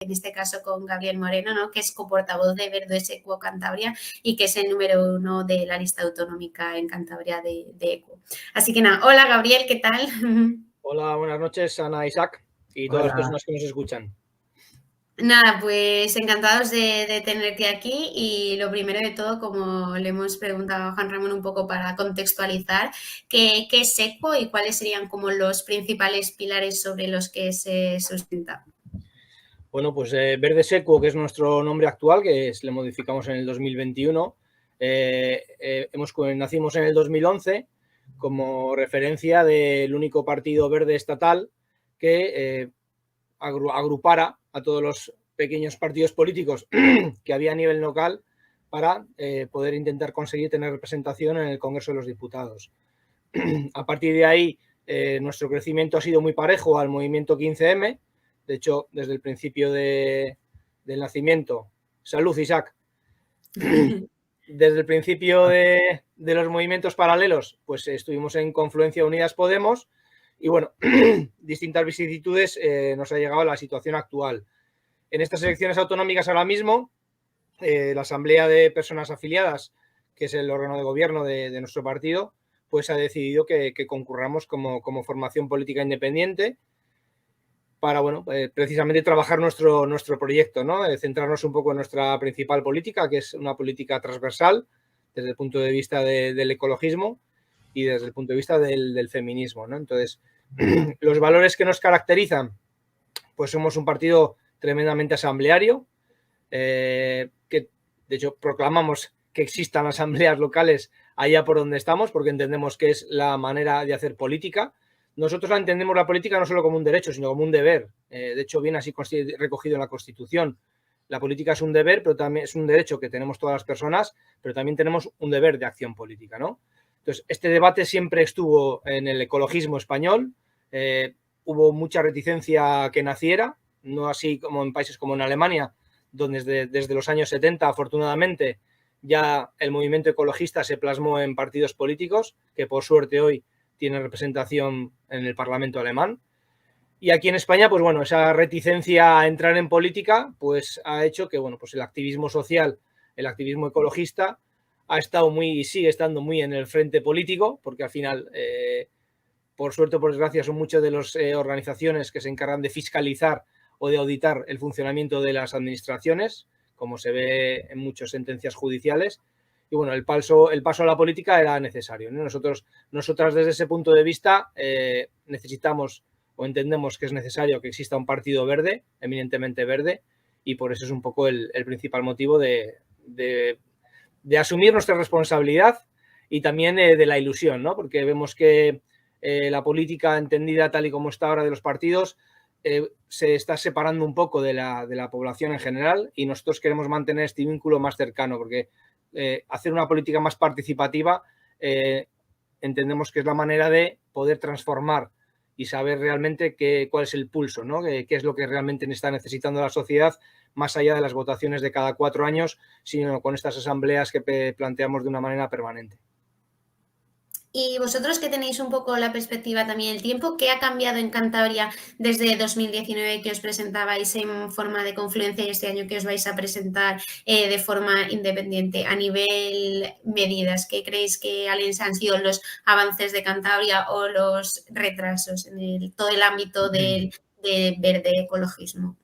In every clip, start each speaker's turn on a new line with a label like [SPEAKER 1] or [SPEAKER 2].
[SPEAKER 1] en este caso con Gabriel Moreno, ¿no? Que es coportavoz de Verdes Equo Cantabria y que es el número 1 de la lista autonómica en Cantabria de Equo. Así que nada, hola Gabriel, ¿qué tal?
[SPEAKER 2] Hola, buenas noches, Ana, Isaac y todas las personas que nos escuchan.
[SPEAKER 1] Nada, pues encantados de tenerte aquí y lo primero de todo, como le hemos preguntado a Juan Ramón un poco para contextualizar, ¿qué es Equo y cuáles serían como los principales pilares sobre los que se sustenta?
[SPEAKER 2] Bueno, pues Verdes Equo, que es nuestro nombre actual, que le modificamos en el 2021, nacimos en el 2011 como referencia del único partido verde estatal que agrupara a todos los pequeños partidos políticos que había a nivel local para poder intentar conseguir tener representación en el Congreso de los Diputados. A partir de ahí, nuestro crecimiento ha sido muy parejo al movimiento 15M. De hecho, desde el principio del nacimiento, salud, Isaac, desde el principio de los movimientos paralelos, pues estuvimos en Confluencia Unidas Podemos y bueno, distintas vicisitudes nos ha llegado a la situación actual. En estas elecciones autonómicas ahora mismo, la Asamblea de Personas Afiliadas, que es el órgano de gobierno de nuestro partido, pues ha decidido que concurramos como formación política independiente para, bueno, precisamente trabajar nuestro proyecto, ¿no? Centrarnos un poco en nuestra principal política, que es una política transversal desde el punto de vista del ecologismo y desde el punto de vista del feminismo, ¿no? Entonces, los valores que nos caracterizan, pues somos un partido tremendamente asambleario, que de hecho proclamamos que existan asambleas locales allá por donde estamos, porque entendemos que es la manera de hacer política. Nosotros entendemos la política no solo como un derecho, sino como un deber. De hecho, viene así recogido en la Constitución. La política es un deber, pero también es un derecho que tenemos todas las personas, pero también tenemos un deber de acción política, ¿no? Entonces, este debate siempre estuvo en el ecologismo español. Hubo mucha reticencia que naciera, no así como en países como en Alemania, donde desde los años 70, afortunadamente, ya el movimiento ecologista se plasmó en partidos políticos, que por suerte hoy tienen representación en el Parlamento alemán. Y aquí en España, pues bueno, esa reticencia a entrar en política, pues ha hecho que, bueno, pues el activismo social, el activismo ecologista, ha estado muy y sigue estando muy en el frente político, porque al final, por suerte o por desgracia, son muchas de las organizaciones que se encargan de fiscalizar o de auditar el funcionamiento de las administraciones, como se ve en muchas sentencias judiciales. Y bueno, el paso a la política era necesario, ¿no? Nosotras desde ese punto de vista necesitamos o entendemos que es necesario que exista un partido verde, eminentemente verde, y por eso es un poco el principal motivo de asumir nuestra responsabilidad y también de la ilusión, ¿no? Porque vemos que la política entendida tal y como está ahora de los partidos se está separando un poco de la población en general y nosotros queremos mantener este vínculo más cercano porque hacer una política más participativa entendemos que es la manera de poder transformar y saber realmente cuál es el pulso, ¿no? Qué es lo que realmente está necesitando la sociedad más allá de las votaciones de cada 4 años, sino con estas asambleas que planteamos de una manera permanente.
[SPEAKER 1] Y vosotros que tenéis un poco la perspectiva también del tiempo, ¿qué ha cambiado en Cantabria desde 2019 que os presentabais en forma de Confluencia y este año que os vais a presentar de forma independiente a nivel medidas? ¿Qué creéis que han sido los avances de Cantabria o los retrasos en todo el ámbito de verde ecologismo?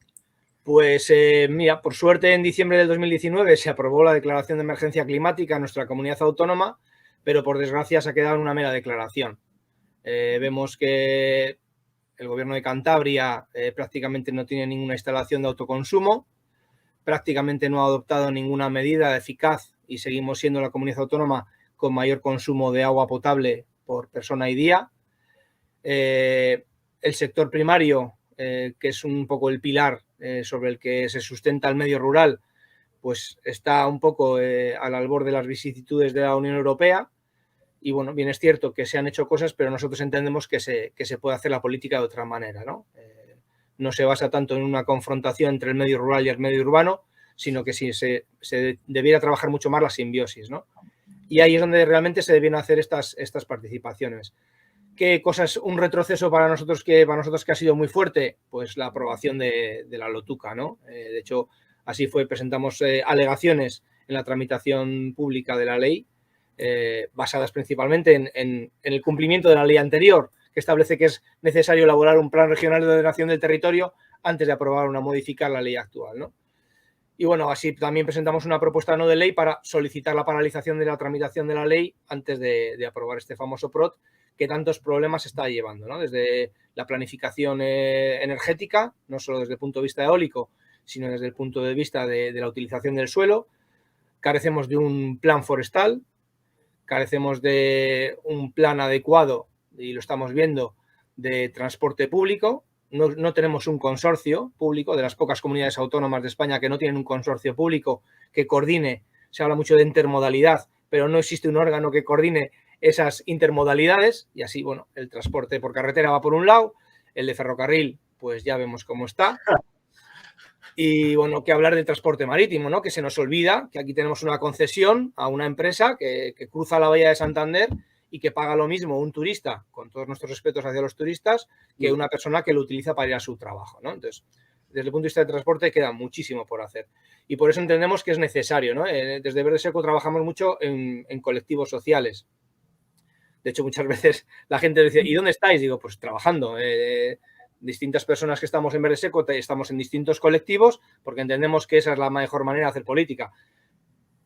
[SPEAKER 2] Pues mira, por suerte en diciembre del 2019 se aprobó la declaración de emergencia climática en nuestra comunidad autónoma, pero por desgracia se ha quedado en una mera declaración. Vemos que el gobierno de Cantabria prácticamente no tiene ninguna instalación de autoconsumo, prácticamente no ha adoptado ninguna medida eficaz y seguimos siendo la comunidad autónoma con mayor consumo de agua potable por persona y día. El sector primario, que es un poco el pilar sobre el que se sustenta el medio rural, pues está un poco al albor de las vicisitudes de la Unión Europea. Y bueno, bien es cierto que se han hecho cosas, pero nosotros entendemos que se puede hacer la política de otra manera, ¿no? No se basa tanto en una confrontación entre el medio rural y el medio urbano, sino que sí se debiera trabajar mucho más la simbiosis, ¿no? Y ahí es donde realmente se debieron hacer estas participaciones. ¿Qué cosas, un retroceso para nosotros que ha sido muy fuerte? Pues la aprobación de la LOTUCA, ¿no? De hecho, así fue, presentamos alegaciones en la tramitación pública de la ley, basadas principalmente en el cumplimiento de la ley anterior, que establece que es necesario elaborar un plan regional de ordenación del territorio antes de aprobar o modificar la ley actual, ¿no? Y bueno, así también presentamos una propuesta no de ley para solicitar la paralización de la tramitación de la ley antes de aprobar este famoso PROT que tantos problemas está llevando, ¿no? Desde la planificación energética, no solo desde el punto de vista eólico, sino desde el punto de vista de la utilización del suelo. Carecemos de un plan forestal, carecemos de un plan adecuado, y lo estamos viendo, de transporte público. No tenemos un consorcio público, de las pocas comunidades autónomas de España que no tienen un consorcio público que coordine. Se habla mucho de intermodalidad, pero no existe un órgano que coordine esas intermodalidades, y así, bueno, el transporte por carretera va por un lado, el de ferrocarril, pues ya vemos cómo está. Y bueno, que hablar del transporte marítimo, ¿no? Que se nos olvida que aquí tenemos una concesión a una empresa que cruza la bahía de Santander y que paga lo mismo un turista, con todos nuestros respetos hacia los turistas, que una persona que lo utiliza para ir a su trabajo, ¿no? Entonces, desde el punto de vista del transporte queda muchísimo por hacer. Y por eso entendemos que es necesario, ¿no? Desde Verde Seco trabajamos mucho en colectivos sociales. De hecho, muchas veces la gente dice, ¿y dónde estáis? Digo, pues trabajando. Distintas personas que estamos en Verde Seco estamos en distintos colectivos porque entendemos que esa es la mejor manera de hacer política.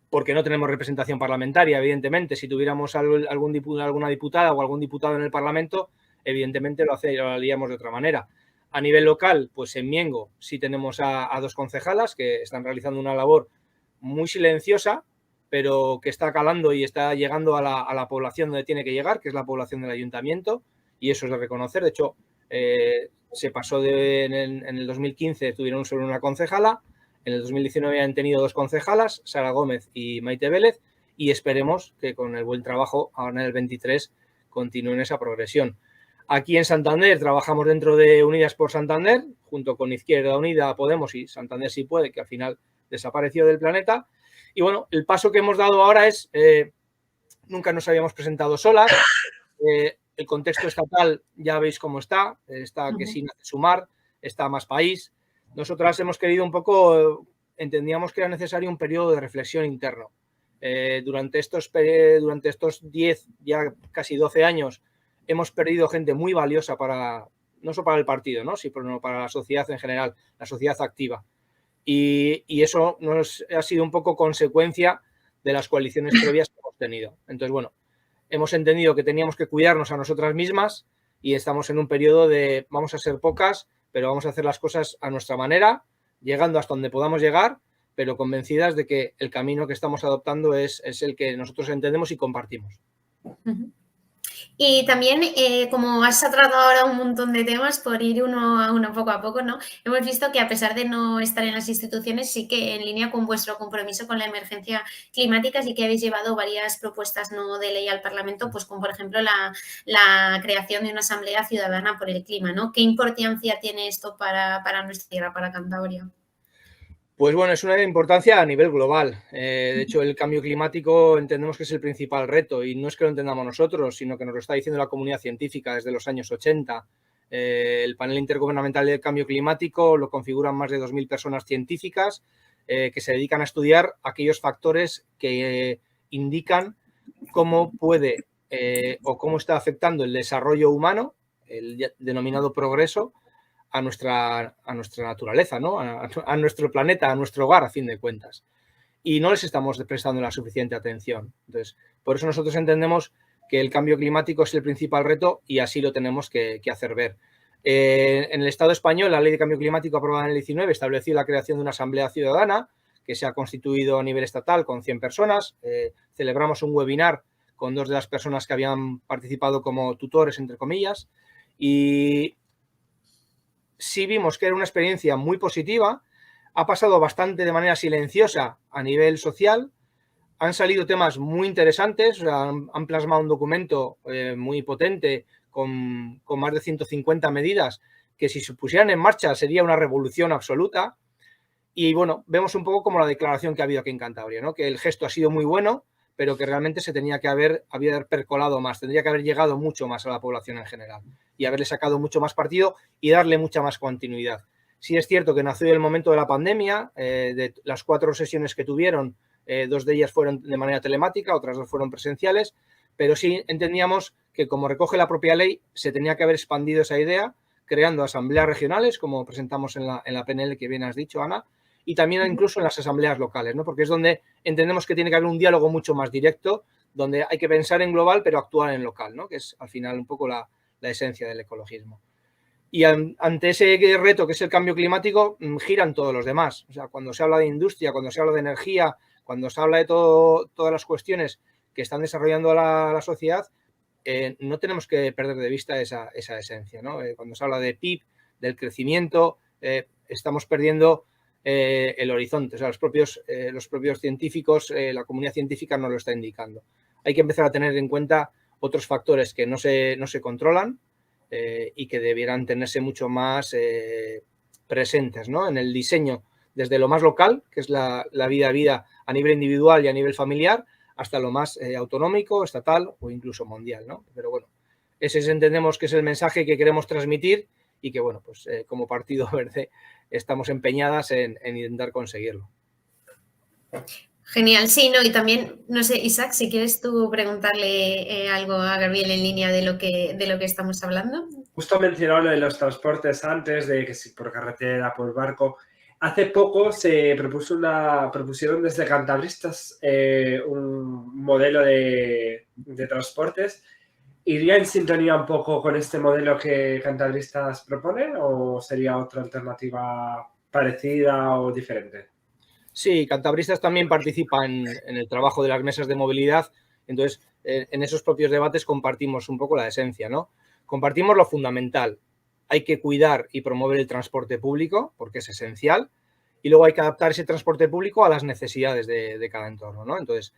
[SPEAKER 2] Porque no tenemos representación parlamentaria, evidentemente. Si tuviéramos alguna diputada o algún diputado en el Parlamento, evidentemente lo haríamos de otra manera. A nivel local, pues en Miengo sí tenemos a 2 concejalas que están realizando una labor muy silenciosa, pero que está calando y está llegando a la población donde tiene que llegar, que es la población del ayuntamiento, y eso es de reconocer. De hecho, se pasó en el 2015 tuvieron solo una concejala, en el 2019 han tenido 2 concejalas, Sara Gómez y Maite Vélez, y esperemos que con el buen trabajo ahora en el 23 continúen esa progresión. Aquí en Santander trabajamos dentro de Unidas por Santander, junto con Izquierda Unida, Podemos y Santander Sí Puede, que al final desapareció del planeta. Y bueno, el paso que hemos dado ahora es, nunca nos habíamos presentado solas, el contexto estatal ya veis cómo está que sí nace Sumar, está Más País. Nosotras hemos querido un poco, entendíamos que era necesario un periodo de reflexión interno. Durante estos 10, ya casi 12 años, hemos perdido gente muy valiosa no solo para el partido, ¿no? Sino para la sociedad en general, la sociedad activa. Y eso ha sido un poco consecuencia de las coaliciones previas que hemos tenido. Entonces, bueno, hemos entendido que teníamos que cuidarnos a nosotras mismas y estamos en un periodo de vamos a ser pocas, pero vamos a hacer las cosas a nuestra manera, llegando hasta donde podamos llegar, pero convencidas de que el camino que estamos adoptando es el que nosotros entendemos y compartimos.
[SPEAKER 1] Y también, como has tratado ahora un montón de temas, por ir uno a uno poco a poco, ¿no? Hemos visto que a pesar de no estar en las instituciones, sí que en línea con vuestro compromiso con la emergencia climática, sí que habéis llevado varias propuestas no de ley al Parlamento, pues como por ejemplo la creación de una asamblea ciudadana por el clima, ¿no? ¿Qué importancia tiene esto para nuestra tierra, para Cantabria?
[SPEAKER 2] Pues bueno, es una importancia a nivel global. De hecho, el cambio climático entendemos que es el principal reto y no es que lo entendamos nosotros, sino que nos lo está diciendo la comunidad científica desde los años 80. El panel intergubernamental del cambio climático lo configuran más de 2.000 personas científicas que se dedican a estudiar aquellos factores que indican cómo puede o cómo está afectando el desarrollo humano, el denominado progreso, a nuestra naturaleza, ¿no? A nuestro planeta, a nuestro hogar, a fin de cuentas. Y no les estamos prestando la suficiente atención. Entonces, por eso nosotros entendemos que el cambio climático es el principal reto y así lo tenemos que hacer ver. En el Estado español, la Ley de Cambio Climático aprobada en el 19 estableció la creación de una asamblea ciudadana que se ha constituido a nivel estatal con 100 personas. Celebramos un webinar con 2 de las personas que habían participado como tutores, entre comillas, y sí vimos que era una experiencia muy positiva, ha pasado bastante de manera silenciosa a nivel social, han salido temas muy interesantes, o sea, han plasmado un documento muy potente con más de 150 medidas que si se pusieran en marcha sería una revolución absoluta. Y bueno, vemos un poco como la declaración que ha habido aquí en Cantabria, ¿no? Que el gesto ha sido muy bueno, pero que realmente se tenía que haber percolado más, tendría que haber llegado mucho más a la población en general y haberle sacado mucho más partido y darle mucha más continuidad. Sí es cierto que nació el momento de la pandemia, de las 4 sesiones que tuvieron, 2 de ellas fueron de manera telemática, otras 2 fueron presenciales, pero sí entendíamos que, como recoge la propia ley, se tenía que haber expandido esa idea, creando asambleas regionales, como presentamos en la PNL que bien has dicho, Ana, y también incluso en las asambleas locales, ¿no? Porque es donde entendemos que tiene que haber un diálogo mucho más directo, donde hay que pensar en global pero actuar en local, ¿no? Que es al final un poco la esencia del ecologismo. Y ante ese reto que es el cambio climático, giran todos los demás. O sea, cuando se habla de industria, cuando se habla de energía, cuando se habla de todas las cuestiones que están desarrollando la sociedad, no tenemos que perder de vista esa esencia, ¿no? Cuando se habla de PIB, del crecimiento, estamos perdiendo el horizonte. O sea, los propios científicos, la comunidad científica nos lo está indicando. Hay que empezar a tener en cuenta otros factores que no se controlan, y que debieran tenerse mucho más presentes, ¿no? En el diseño, desde lo más local, que es la vida a nivel individual y a nivel familiar, hasta lo más autonómico, estatal o incluso mundial, ¿no? Pero bueno, ese entendemos que es el mensaje que queremos transmitir y que, bueno, pues como Partido Verde estamos empeñadas en intentar conseguirlo.
[SPEAKER 1] Genial, sí, no, y también, no sé, Isaac, si quieres tú preguntarle algo a Gabriel en línea de lo que estamos hablando.
[SPEAKER 3] Justo mencionado lo de los transportes antes, de que si por carretera, por barco. Hace poco se propusieron desde Cantabristas un modelo de transportes. ¿Iría en sintonía un poco con este modelo que Cantabristas propone o sería otra alternativa parecida o diferente?
[SPEAKER 2] Sí, Cantabristas también participa en el trabajo de las mesas de movilidad, entonces en esos propios debates compartimos un poco la esencia, ¿no? Compartimos lo fundamental, hay que cuidar y promover el transporte público porque es esencial y luego hay que adaptar ese transporte público a las necesidades de cada entorno, ¿no? Entonces,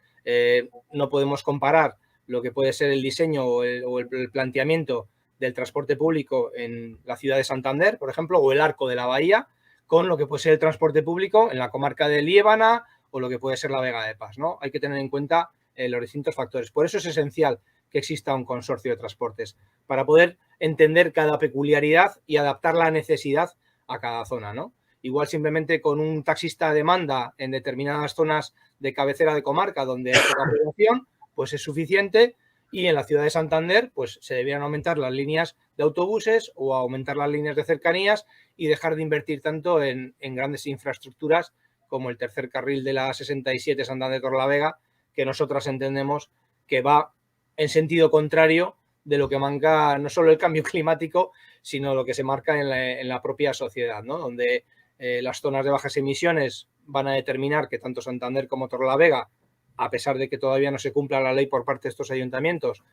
[SPEAKER 2] no podemos comparar lo que puede ser el diseño o el planteamiento del transporte público en la ciudad de Santander, por ejemplo, o el Arco de la Bahía, con lo que puede ser el transporte público en la comarca de Liébana o lo que puede ser la Vega de Pas, ¿no? Hay que tener en cuenta los distintos factores. Por eso es esencial que exista un consorcio de transportes, para poder entender cada peculiaridad y adaptar la necesidad a cada zona, ¿no? Igual simplemente con un taxista a demanda en determinadas zonas de cabecera de comarca donde hay poca población, pues es suficiente, y en la ciudad de Santander pues se debieran aumentar las líneas de autobuses o aumentar las líneas de cercanías y dejar de invertir tanto en grandes infraestructuras como el tercer carril de la 67 Santander-Torrelavega, que nosotras entendemos que va en sentido contrario de lo que marca no solo el cambio climático, sino lo que se marca en la propia sociedad, ¿no? Donde las zonas de bajas emisiones van a determinar que tanto Santander como Torrelavega, a pesar de que todavía no se cumpla la ley por parte de estos ayuntamientos,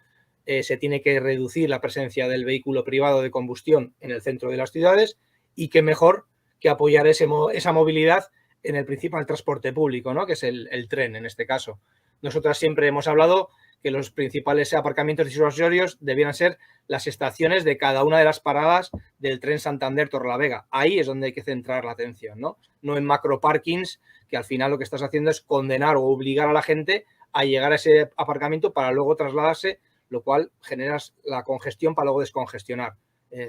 [SPEAKER 2] se tiene que reducir la presencia del vehículo privado de combustión en el centro de las ciudades, y qué mejor que apoyar esa movilidad en el principal transporte público, ¿no? Que es el tren en este caso. Nosotras siempre hemos hablado que los principales aparcamientos disuasorios debieran ser las estaciones de cada una de las paradas del tren Santander-Torrelavega. Ahí es donde hay que centrar la atención, ¿no? No en macroparkings, que al final lo que estás haciendo es condenar o obligar a la gente a llegar a ese aparcamiento para luego trasladarse, lo cual genera la congestión para luego descongestionar.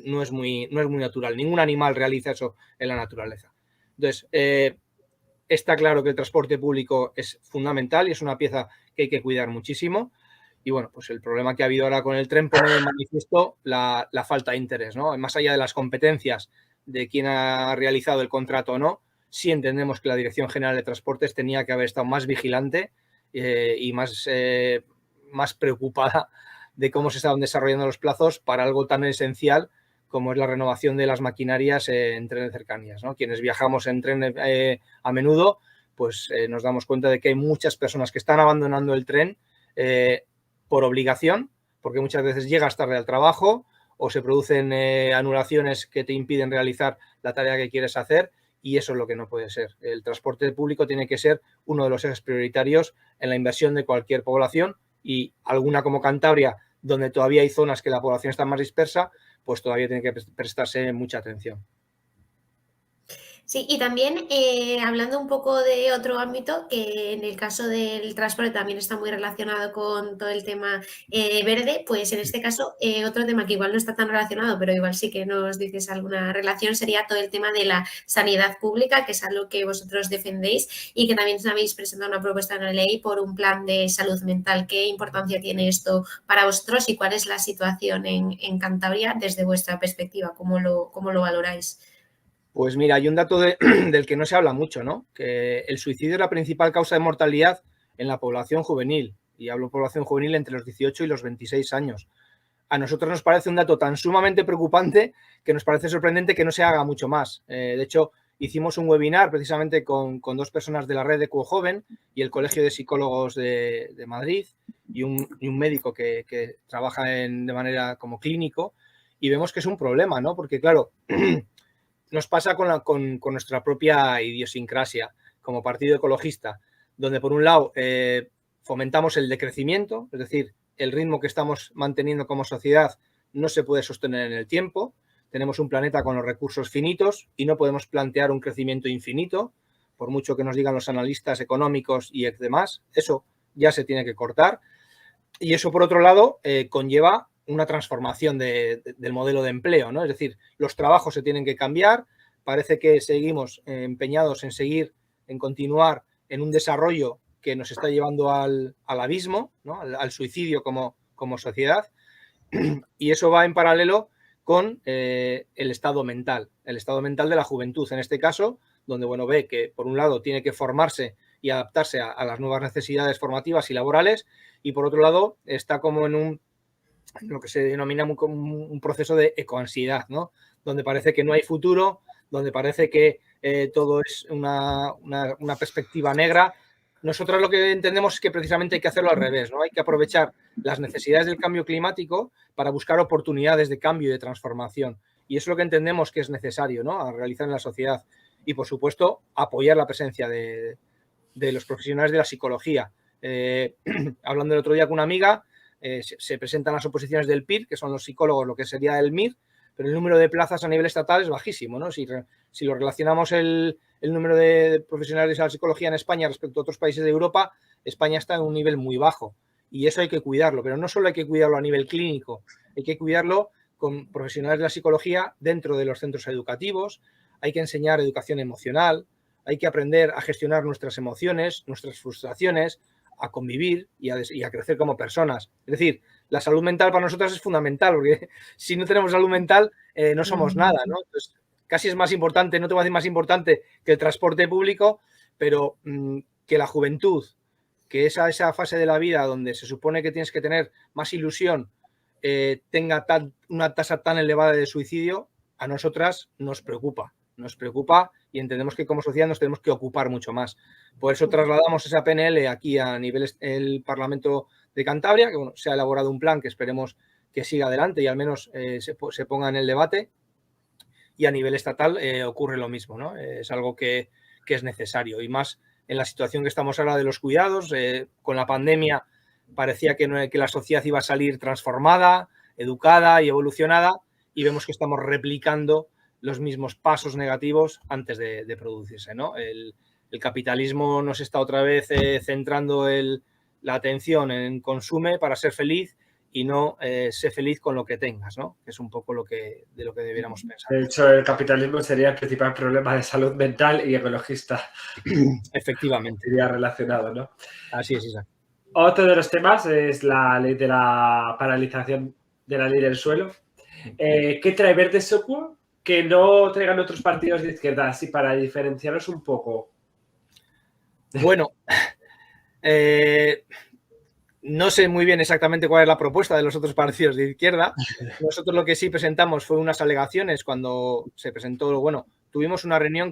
[SPEAKER 2] No es muy natural. Ningún animal realiza eso en la naturaleza. Entonces, está claro que el transporte público es fundamental y es una pieza que hay que cuidar muchísimo. Y bueno, pues el problema que ha habido ahora con el tren pone de manifiesto la falta de interés, ¿no? Más allá de las competencias de quién ha realizado el contrato o no, sí entendemos que la Dirección General de Transportes tenía que haber estado más vigilante y más preocupada de cómo se estaban desarrollando los plazos para algo tan esencial como es la renovación de las maquinarias en tren de cercanías, ¿no? Quienes viajamos en tren a menudo, pues nos damos cuenta de que hay muchas personas que están abandonando el tren por obligación, porque muchas veces llegas tarde al trabajo o se producen anulaciones que te impiden realizar la tarea que quieres hacer, y eso es lo que no puede ser. El transporte público tiene que ser uno de los ejes prioritarios en la inversión de cualquier población, y alguna como Cantabria, donde todavía hay zonas que la población está más dispersa, pues todavía tiene que prestarse mucha atención.
[SPEAKER 1] Sí, y también hablando un poco de otro ámbito, que en el caso del transporte también está muy relacionado con todo el tema verde, pues en este caso otro tema que igual no está tan relacionado, pero igual sí que nos dices alguna relación, sería todo el tema de la sanidad pública, que es algo que vosotros defendéis y que también habéis presentado una propuesta de ley por un plan de salud mental. ¿Qué importancia tiene esto para vosotros y cuál es la situación en Cantabria desde vuestra perspectiva? ¿Cómo lo valoráis?
[SPEAKER 2] Pues mira, hay un dato del que no se habla mucho, ¿no? Que el suicidio es la principal causa de mortalidad en la población juvenil. Y hablo de población juvenil entre los 18 y los 26 años. A nosotros nos parece un dato tan sumamente preocupante que nos parece sorprendente que no se haga mucho más. De hecho, hicimos un webinar precisamente con 2 personas de la red de Joven y el Colegio de Psicólogos de Madrid y un médico que trabaja de manera como clínico, y vemos que es un problema, ¿no? Porque, claro, nos pasa con nuestra propia idiosincrasia como partido ecologista, donde por un lado fomentamos el decrecimiento, es decir, el ritmo que estamos manteniendo como sociedad no se puede sostener en el tiempo. Tenemos un planeta con los recursos finitos y no podemos plantear un crecimiento infinito, por mucho que nos digan los analistas económicos y demás. Eso ya se tiene que cortar. Y eso, por otro lado, conlleva una transformación del modelo de empleo, ¿no? Es decir, los trabajos se tienen que cambiar. Parece que seguimos empeñados en continuar en un desarrollo que nos está llevando al abismo, ¿no? al suicidio como sociedad, y eso va en paralelo con el estado mental de la juventud, en este caso, donde ve que por un lado tiene que formarse y adaptarse a las nuevas necesidades formativas y laborales, y por otro lado está como en lo que se denomina como un proceso de ecoansiedad, ¿no? Donde parece que no hay futuro, donde parece que todo es una perspectiva negra. Nosotros lo que entendemos es que precisamente hay que hacerlo al revés, ¿no? Hay que aprovechar las necesidades del cambio climático para buscar oportunidades de cambio y de transformación. Y eso es lo que entendemos que es necesario, ¿no? A realizar en la sociedad. Y, por supuesto, apoyar la presencia de los profesionales de la psicología. Hablando el otro día con una amiga, se presentan las oposiciones del PIR, que son los psicólogos, lo que sería el MIR, pero el número de plazas a nivel estatal es bajísimo, ¿no? Si lo relacionamos el número de profesionales de la psicología en España respecto a otros países de Europa, España está en un nivel muy bajo y eso hay que cuidarlo, pero no solo hay que cuidarlo a nivel clínico, hay que cuidarlo con profesionales de la psicología dentro de los centros educativos, hay que enseñar educación emocional, hay que aprender a gestionar nuestras emociones, nuestras frustraciones, a convivir y a crecer como personas. Es decir, la salud mental para nosotros es fundamental, porque si no tenemos salud mental no somos nada, ¿no? Entonces, casi es más importante, no te voy a decir más importante que el transporte público, pero que la juventud, que esa fase de la vida donde se supone que tienes que tener más ilusión, tenga una tasa tan elevada de suicidio, a nosotras nos preocupa y entendemos que como sociedad nos tenemos que ocupar mucho más. Por eso trasladamos esa PNL aquí a nivel el Parlamento de Cantabria, que se ha elaborado un plan que esperemos que siga adelante y al menos se ponga en el debate, y a nivel estatal ocurre lo mismo, ¿no? Es algo que es necesario, y más en la situación que estamos ahora de los cuidados. Con la pandemia parecía que la sociedad iba a salir transformada, educada y evolucionada, y vemos que estamos replicando los mismos pasos negativos antes de producirse, ¿no? El capitalismo nos está otra vez centrando la atención en consume para ser feliz y no sé feliz con lo que tengas, ¿no? Que es un poco de lo que debiéramos pensar.
[SPEAKER 3] De hecho, el capitalismo sería el principal problema de salud mental y ecologista.
[SPEAKER 2] Efectivamente.
[SPEAKER 3] Sería relacionado, ¿no?
[SPEAKER 2] Así es, exacto.
[SPEAKER 3] Otro de los temas es la ley de la paralización de la ley del suelo. ¿Qué trae Verde Socu que no traigan otros partidos de izquierda? Así para diferenciaros un poco.
[SPEAKER 2] Bueno, no sé muy bien exactamente cuál es la propuesta de los otros partidos de izquierda. Nosotros lo que sí presentamos fue unas alegaciones cuando se presentó, tuvimos una reunión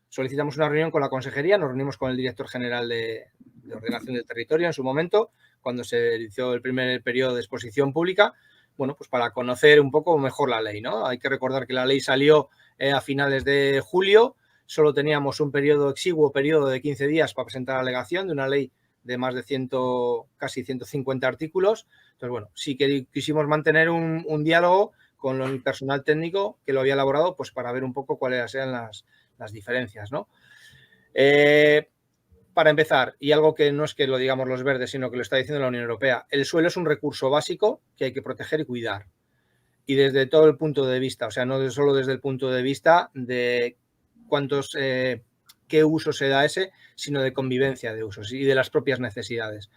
[SPEAKER 2] solicitamos una reunión con la consejería, nos reunimos con el director general de Ordenación del Territorio en su momento, cuando se inició el primer periodo de exposición pública, pues para conocer un poco mejor la ley, ¿no? Hay que recordar que la ley salió a finales de julio, solo teníamos un exiguo periodo de 15 días para presentar la alegación de una ley de más de casi 150 artículos. Entonces, sí que quisimos mantener un diálogo con el personal técnico que lo había elaborado, pues para ver un poco cuáles eran las diferencias, ¿no? Para empezar, y algo que no es que lo digamos los verdes, sino que lo está diciendo la Unión Europea, el suelo es un recurso básico que hay que proteger y cuidar. Y desde todo el punto de vista, o sea, no solo desde el punto de vista de qué uso se da ese, sino de convivencia de usos y de las propias necesidades.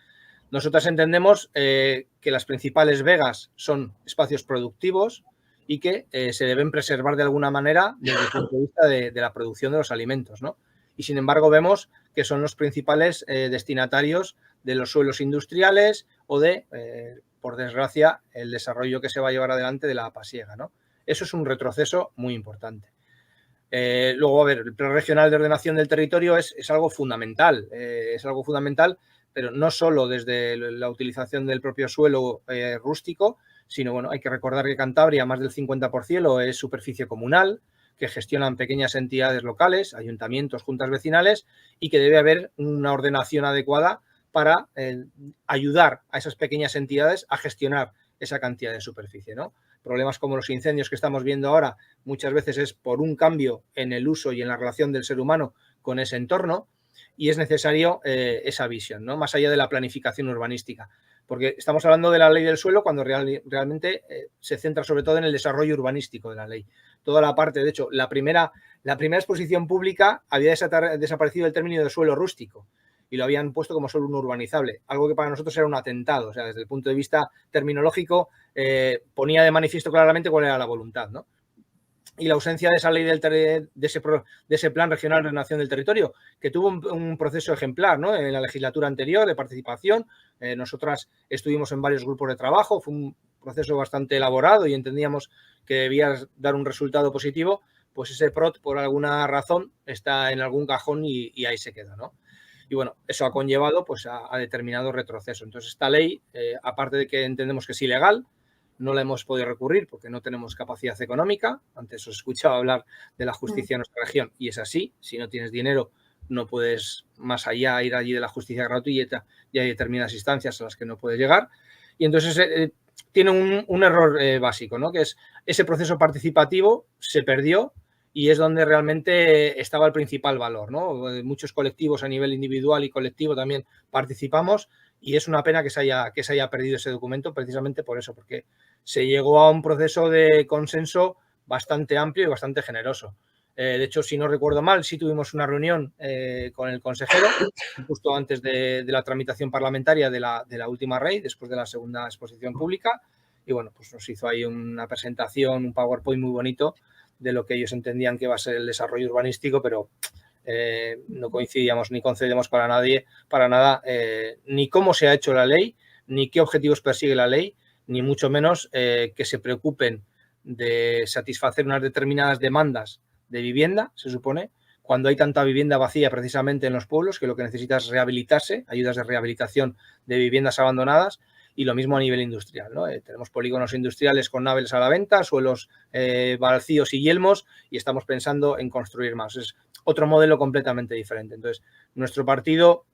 [SPEAKER 2] Nosotros entendemos que las principales vegas son espacios productivos y que se deben preservar de alguna manera desde el punto de vista de la producción de los alimentos, ¿no? Y sin embargo vemos que son los principales destinatarios de los suelos industriales o de, por desgracia, el desarrollo que se va a llevar adelante de la pasiega, ¿no? Eso es un retroceso muy importante. Luego, a ver, el Plan Regional de Ordenación del Territorio es algo fundamental, pero no solo desde la utilización del propio suelo rústico, sino, bueno, hay que recordar que Cantabria más del 50% es superficie comunal, que gestionan pequeñas entidades locales, ayuntamientos, juntas vecinales, y que debe haber una ordenación adecuada para ayudar a esas pequeñas entidades a gestionar esa cantidad de superficie, ¿no? Problemas como los incendios que estamos viendo ahora muchas veces es por un cambio en el uso y en la relación del ser humano con ese entorno, y es necesario esa visión, ¿no? Más allá de la planificación urbanística, porque estamos hablando de la ley del suelo cuando realmente se centra sobre todo en el desarrollo urbanístico de la ley. Toda la parte, de hecho, la primera exposición pública había desaparecido el término de suelo rústico y lo habían puesto como suelo no urbanizable, algo que para nosotros era un atentado, o sea, desde el punto de vista terminológico ponía de manifiesto claramente cuál era la voluntad, ¿no? Y la ausencia de esa ley de ese Plan Regional de Ordenación del Territorio, que tuvo un proceso ejemplar, ¿no? En la legislatura anterior de participación. Nosotras estuvimos en varios grupos de trabajo, fue un proceso bastante elaborado y entendíamos que debía dar un resultado positivo. Pues ese PROT, por alguna razón, está en algún cajón y ahí se queda, ¿no? Y bueno, eso ha conllevado pues, a determinado retroceso. Entonces, esta ley, aparte de que entendemos que es ilegal, no la hemos podido recurrir porque no tenemos capacidad económica. Antes os escuchaba hablar de la justicia en nuestra región y es así. Si no tienes dinero, no puedes más allá ir allí de la justicia gratuita y hay determinadas instancias a las que no puedes llegar. Y entonces tiene un error básico, ¿no? Que es ese proceso participativo se perdió y es donde realmente estaba el principal valor, ¿no? Muchos colectivos a nivel individual y colectivo también participamos y es una pena que se haya perdido ese documento precisamente por eso, porque se llegó a un proceso de consenso bastante amplio y bastante generoso. De hecho, si no recuerdo mal, sí tuvimos una reunión con el consejero justo antes de la tramitación parlamentaria de la última ley, después de la segunda exposición pública, y bueno, pues nos hizo ahí una presentación, un PowerPoint muy bonito de lo que ellos entendían que iba a ser el desarrollo urbanístico, pero no coincidíamos ni concedemos para nada, ni cómo se ha hecho la ley, ni qué objetivos persigue la ley, ni mucho menos que se preocupen de satisfacer unas determinadas demandas de vivienda, se supone, cuando hay tanta vivienda vacía precisamente en los pueblos, que lo que necesita es rehabilitarse, ayudas de rehabilitación de viviendas abandonadas, y lo mismo a nivel industrial, ¿no? Tenemos polígonos industriales con naves a la venta, suelos vacíos y yelmos, y estamos pensando en construir más. Es otro modelo completamente diferente. Entonces, nuestro partido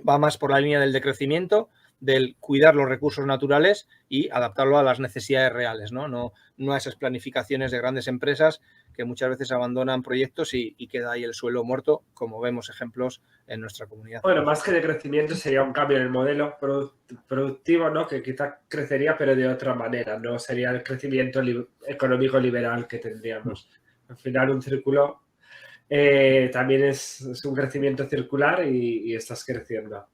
[SPEAKER 2] va más por la línea del decrecimiento, del cuidar los recursos naturales y adaptarlo a las necesidades reales, ¿no? No a esas planificaciones de grandes empresas que muchas veces abandonan proyectos y queda ahí el suelo muerto, como vemos ejemplos en nuestra comunidad.
[SPEAKER 3] Bueno, más que de crecimiento sería un cambio en el modelo productivo, ¿no? Que quizá crecería, pero de otra manera. No sería el crecimiento económico liberal que tendríamos. Al final, un círculo también es un crecimiento circular y estás creciendo.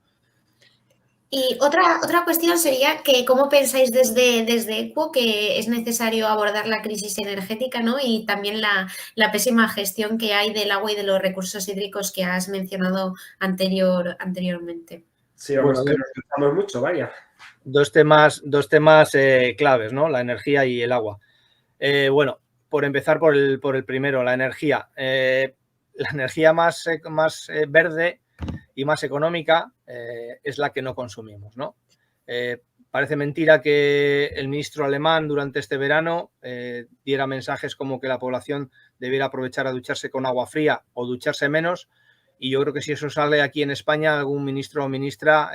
[SPEAKER 1] Y otra cuestión sería que cómo pensáis desde EQUO que es necesario abordar la crisis energética, ¿no? Y también la pésima gestión que hay del agua y de los recursos hídricos que has mencionado anteriormente.
[SPEAKER 3] Sí, vamos, que nos cruzamos mucho, vaya.
[SPEAKER 2] Dos temas claves, ¿no? La energía y el agua. Bueno, por empezar por el primero, la energía. La energía más verde y más económica es la que no consumimos, ¿no? Parece mentira que el ministro alemán durante este verano diera mensajes como que la población debiera aprovechar a ducharse con agua fría o ducharse menos, y yo creo que si eso sale aquí en España, algún ministro o ministra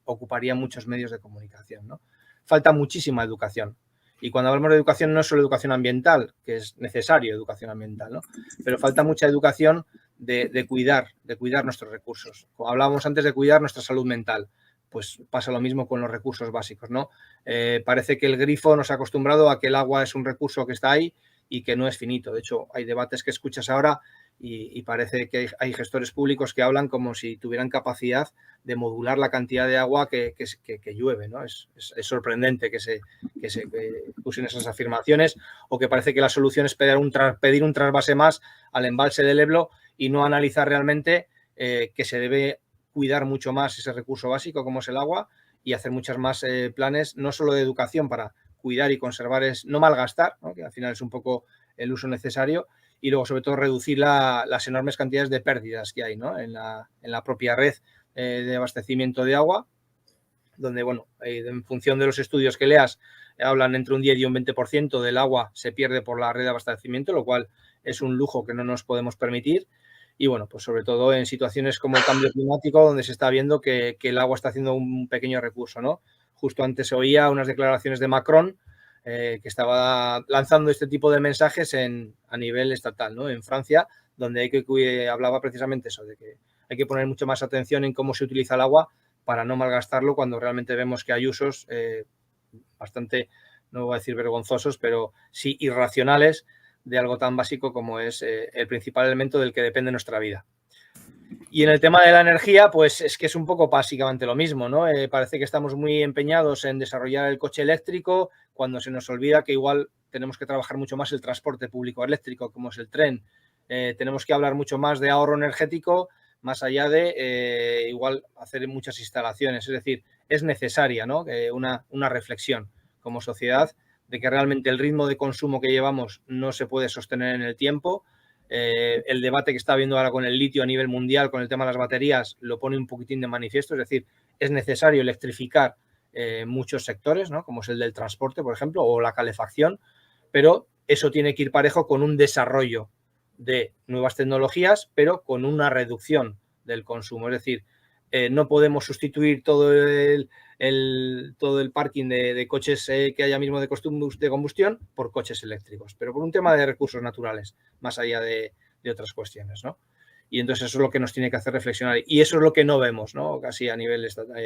[SPEAKER 2] ocuparía muchos medios de comunicación, ¿no? Falta muchísima educación Y cuando hablamos de educación no es solo educación ambiental, que es necesario educación ambiental, ¿no? Pero falta mucha educación de cuidar nuestros recursos. Como hablábamos antes de cuidar nuestra salud mental, pues pasa lo mismo con los recursos básicos, ¿no? Parece que el grifo nos ha acostumbrado a que el agua es un recurso que está ahí y que no es finito. De hecho, hay debates que escuchas ahora y parece que hay gestores públicos que hablan como si tuvieran capacidad de modular la cantidad de agua que llueve, ¿no? Es sorprendente que se usen esas afirmaciones, o que parece que la solución es pedir un trasvase más al embalse del Ebro y no analizar realmente que se debe cuidar mucho más ese recurso básico como es el agua y hacer muchas más planes, no solo de educación para cuidar y conservar, es no malgastar, ¿no? Que al final es un poco el uso necesario, y luego sobre todo reducir las enormes cantidades de pérdidas que hay, ¿no? en la propia red de abastecimiento de agua, donde, bueno, en función de los estudios que leas, hablan entre un 10 y un 20% del agua se pierde por la red de abastecimiento, lo cual es un lujo que no nos podemos permitir. Y, bueno, pues sobre todo en situaciones como el cambio climático, donde se está viendo que el agua está haciendo un pequeño recurso, ¿no? Justo antes oía unas declaraciones de Macron, que estaba lanzando este tipo de mensajes a nivel estatal, ¿no? En Francia, donde hablaba precisamente eso, de que hay que poner mucho más atención en cómo se utiliza el agua para no malgastarlo, cuando realmente vemos que hay usos bastante, no voy a decir vergonzosos, pero sí irracionales de algo tan básico como es el principal elemento del que depende nuestra vida. Y en el tema de la energía, pues es que es un poco básicamente lo mismo, ¿no? Parece que estamos muy empeñados en desarrollar el coche eléctrico, cuando se nos olvida que igual tenemos que trabajar mucho más el transporte público eléctrico, como es el tren. Tenemos que hablar mucho más de ahorro energético, más allá de igual hacer muchas instalaciones. Es decir, es necesaria, ¿no? Una reflexión como sociedad de que realmente el ritmo de consumo que llevamos no se puede sostener en el tiempo. El debate que está habiendo ahora con el litio a nivel mundial, con el tema de las baterías, lo pone un poquitín de manifiesto. Es decir, es necesario electrificar muchos sectores, ¿no? Como es el del transporte, por ejemplo, o la calefacción, pero eso tiene que ir parejo con un desarrollo de nuevas tecnologías, pero con una reducción del consumo. Es decir, no podemos sustituir todo el parking de coches que haya mismo de combustión por coches eléctricos, pero por un tema de recursos naturales, más allá de otras cuestiones, ¿no? Y entonces eso es lo que nos tiene que hacer reflexionar, y eso es lo que no vemos, ¿no? Casi a nivel estatal,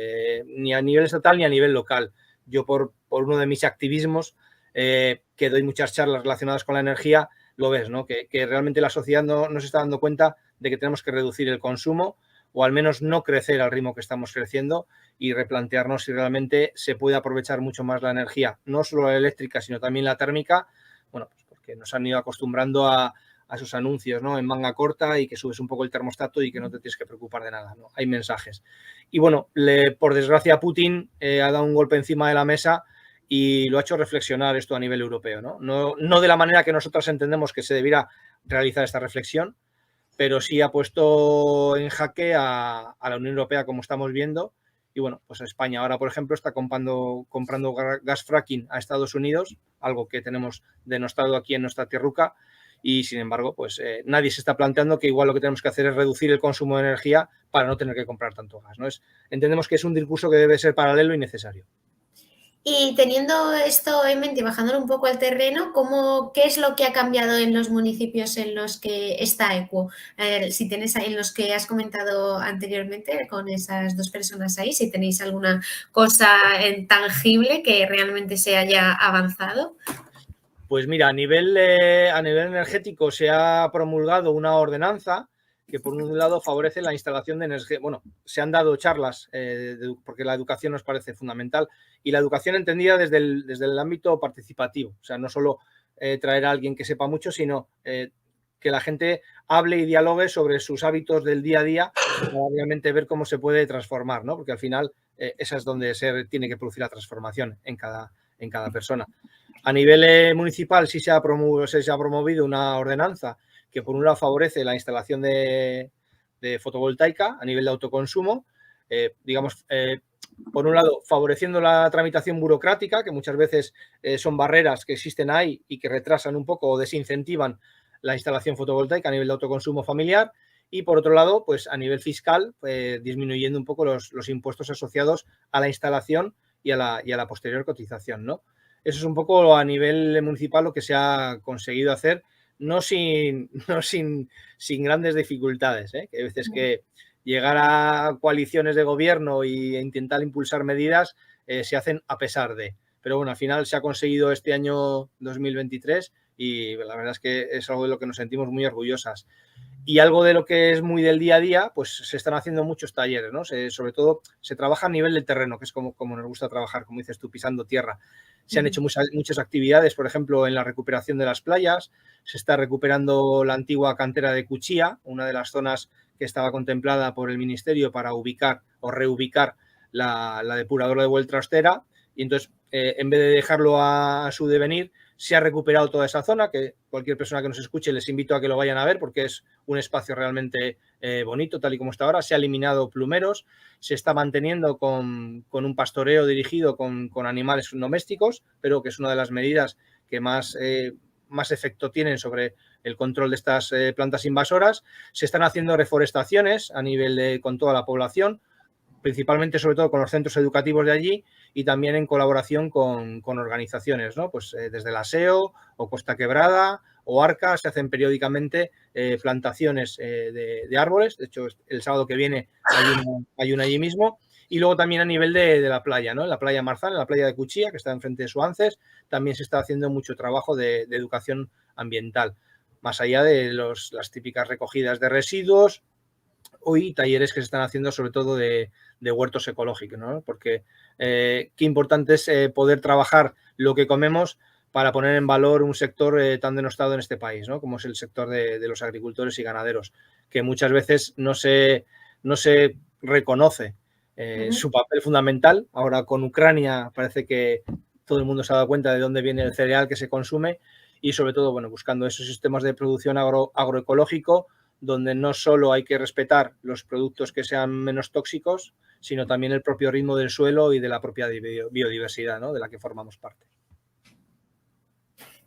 [SPEAKER 2] ni a nivel estatal ni a nivel local. Yo por uno de mis activismos, que doy muchas charlas relacionadas con la energía, lo ves, ¿no? Que realmente la sociedad no se está dando cuenta de que tenemos que reducir el consumo, o al menos no crecer al ritmo que estamos creciendo, y replantearnos si realmente se puede aprovechar mucho más la energía, no solo la eléctrica, sino también la térmica. Bueno, pues porque nos han ido acostumbrando a esos anuncios, ¿no? En manga corta, y que subes un poco el termostato y que no te tienes que preocupar de nada, ¿no? Hay mensajes. Y, bueno, por desgracia, Putin ha dado un golpe encima de la mesa y lo ha hecho reflexionar esto a nivel europeo, ¿no? No de la manera que nosotros entendemos que se debiera realizar esta reflexión, pero sí ha puesto en jaque a la Unión Europea, como estamos viendo. Y, bueno, pues España ahora, por ejemplo, está comprando gas fracking a Estados Unidos, algo que tenemos denostado aquí en nuestra tierruca, y, sin embargo, pues nadie se está planteando que igual lo que tenemos que hacer es reducir el consumo de energía para no tener que comprar tanto gas, ¿no? Entendemos que es un discurso que debe ser paralelo y necesario.
[SPEAKER 1] Y teniendo esto en mente y bajándolo un poco al terreno, ¿qué es lo que ha cambiado en los municipios en los que está ECUO? Si tenéis en los que has comentado anteriormente con esas dos personas ahí, si tenéis alguna cosa tangible que realmente se haya avanzado.
[SPEAKER 2] Pues mira, a nivel energético se ha promulgado una ordenanza que, por un lado, favorece la instalación de energía. Bueno, se han dado charlas porque la educación nos parece fundamental, y la educación entendida desde el ámbito participativo. O sea, no solo traer a alguien que sepa mucho, sino que la gente hable y dialogue sobre sus hábitos del día a día, para obviamente ver cómo se puede transformar, ¿no? Porque al final esa es donde se tiene que producir la transformación en cada persona. A nivel municipal sí se ha promovido una ordenanza que, por un lado, favorece la instalación de fotovoltaica a nivel de autoconsumo, por un lado, favoreciendo la tramitación burocrática, que muchas veces son barreras que existen ahí y que retrasan un poco o desincentivan la instalación fotovoltaica a nivel de autoconsumo familiar, y, por otro lado, pues a nivel fiscal, disminuyendo un poco los impuestos asociados a la instalación y a la posterior cotización, ¿no? eso es un poco a nivel municipal lo que se ha conseguido hacer, no sin grandes dificultades, ¿eh? Que hay veces que llegar a coaliciones de gobierno e intentar impulsar medidas se hacen a pesar de. Pero bueno, al final se ha conseguido este año 2023 y la verdad es que es algo de lo que nos sentimos muy orgullosas. Y algo de lo que es muy del día a día, pues se están haciendo muchos talleres, ¿no? Sobre todo se trabaja a nivel del terreno, que es como nos gusta trabajar, como dices tú, pisando tierra. Se han hecho muchas actividades, por ejemplo, en la recuperación de las playas. Se está recuperando la antigua cantera de Cuchilla, una de las zonas que estaba contemplada por el Ministerio para ubicar o reubicar la depuradora de Bueltrastera. Y entonces, en vez de dejarlo a su devenir, se ha recuperado toda esa zona, que cualquier persona que nos escuche les invito a que lo vayan a ver porque es un espacio realmente bonito, tal y como está ahora. Se ha eliminado plumeros, se está manteniendo con un pastoreo dirigido con animales domésticos, pero que es una de las medidas que más efecto tienen sobre el control de estas plantas invasoras. Se están haciendo reforestaciones a nivel con toda la población, principalmente sobre todo con los centros educativos de allí y también en colaboración con organizaciones, ¿no? Pues desde la SEO o Costa Quebrada o Arca se hacen periódicamente plantaciones de árboles. De hecho, el sábado que viene hay una allí mismo. Y luego también a nivel de la playa, ¿no? En la playa Marzán, en la playa de Cuchilla, que está enfrente de Suances, también se está haciendo mucho trabajo de educación ambiental, más allá de las típicas recogidas de residuos y talleres que se están haciendo sobre todo de huertos ecológicos, ¿no? Porque qué importante es poder trabajar lo que comemos para poner en valor un sector tan denostado en este país, ¿no? Como es el sector de los agricultores y ganaderos, que muchas veces no se reconoce su papel fundamental. Ahora con Ucrania parece que todo el mundo se ha dado cuenta de dónde viene el cereal que se consume y sobre todo, bueno, buscando esos sistemas de producción agroecológico donde no solo hay que respetar los productos que sean menos tóxicos, sino también el propio ritmo del suelo y de la propia biodiversidad, ¿no? De la que formamos parte.